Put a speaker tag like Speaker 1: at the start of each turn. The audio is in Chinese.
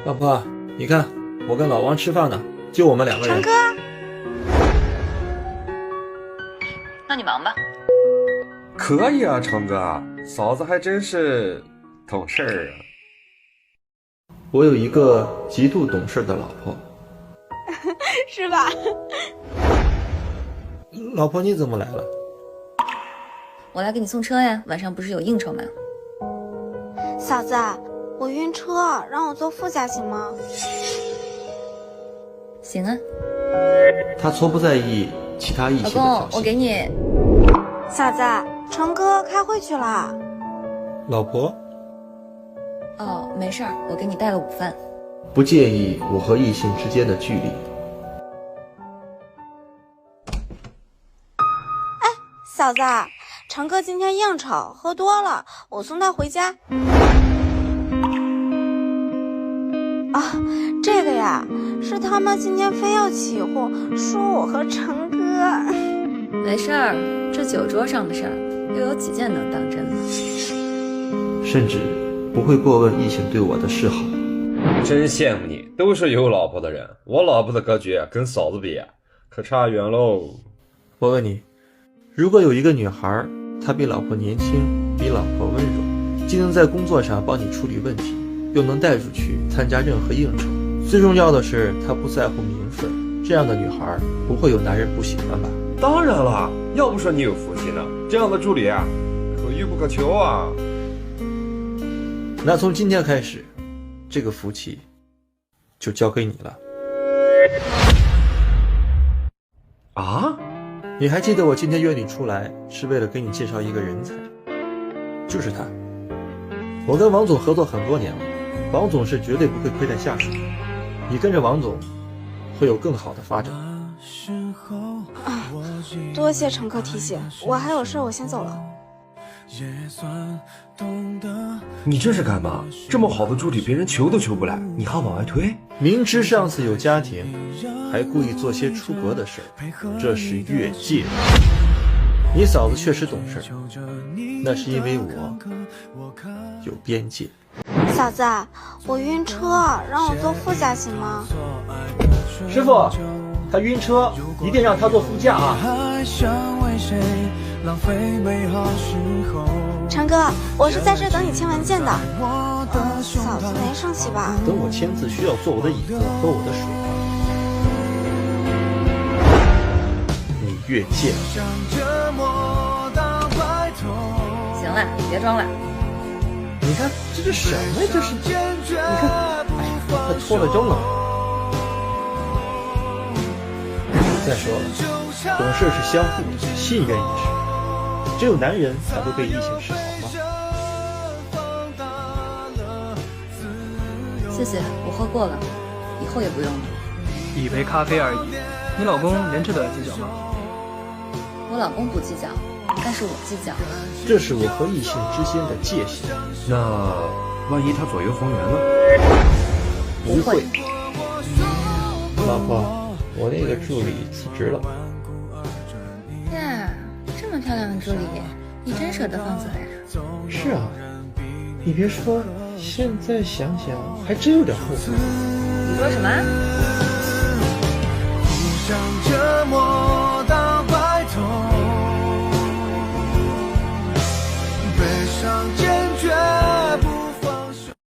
Speaker 1: 老婆，你看，我跟老王吃饭呢，就我们2个人。
Speaker 2: 成哥，
Speaker 3: 那你忙吧。
Speaker 4: 可以啊，成哥，嫂子还真是懂事儿啊。
Speaker 1: 我有一个极度懂事的老婆。
Speaker 2: 是吧？
Speaker 1: 老婆，你怎么来了？
Speaker 3: 我来给你送车呀，晚上不是有应酬吗？
Speaker 2: 嫂子，我晕车，让我坐副驾行吗？
Speaker 3: 行啊。
Speaker 1: 他从不在意其他异性的
Speaker 3: 老公，
Speaker 1: 挑衅。
Speaker 3: 我给你。
Speaker 2: 嫂子，成哥开会去了。
Speaker 1: 老婆，
Speaker 3: 哦，没事儿，我给你带了午饭。
Speaker 1: 不介意我和异性之间的距离。
Speaker 2: 嫂子，成哥今天应酬喝多了，我送他回家。啊，这个呀，是他们今天非要起哄，说我和成哥。
Speaker 3: 没事儿，这酒桌上的事儿，又有几件能当真的？
Speaker 1: 甚至不会过问异性对我的示好。
Speaker 4: 真羡慕你，都是有老婆的人。我老婆的格局跟嫂子比，可差远喽。
Speaker 1: 我问你，如果有一个女孩，她比老婆年轻，比老婆温柔，既能在工作上帮你处理问题，又能带出去参加任何应酬，最重要的是她不在乎名分，这样的女孩不会有男人不喜欢吧？
Speaker 4: 当然了，要不说你有福气呢，这样的助理啊，可遇不可求啊。
Speaker 1: 那从今天开始，这个福气就交给你了。
Speaker 4: 啊？
Speaker 1: 你还记得我今天约你出来是为了给你介绍一个人才，就是他。我跟王总合作很多年了，王总是绝对不会亏待下属的。你跟着王总会有更好的发展。
Speaker 2: 多谢成哥提醒，我还有事，我先走了。
Speaker 4: 你这是干嘛？这么好的助理，别人求都求不来，你还往外推？
Speaker 1: 明知上司有家庭，还故意做些出格的事儿，这是越界。你嫂子确实懂事，那是因为我有边界。
Speaker 2: 嫂子，我晕车，让我坐副驾行吗？
Speaker 1: 师傅，他晕车，一定让他坐副驾啊！
Speaker 2: 成哥，我是在这等你签文件的。嫂子没生气吧？
Speaker 1: 等我签字需要坐我的椅子喝我的水吗？你越界
Speaker 3: 行了，别装了。
Speaker 1: 你看这是什么呀？这是，你看，哎，他脱了妆了。再说了，懂事是相互的，信任也是。只有男人才会被异性示好吗？
Speaker 3: 谢谢，我喝过了，以后也不用了。
Speaker 5: 一杯咖啡而已，你老公连这都要计较吗？
Speaker 3: 我老公不计较，但是我计较。
Speaker 1: 这是我和异性之间的界限。
Speaker 4: 那万一他左右逢源呢？
Speaker 1: 不会。老婆，我那个助理辞职了。
Speaker 3: 呀，这么漂亮的助理，你真舍得放走呀？
Speaker 1: 是啊，你别说，现在想想还真有点后悔。
Speaker 3: 你说什么？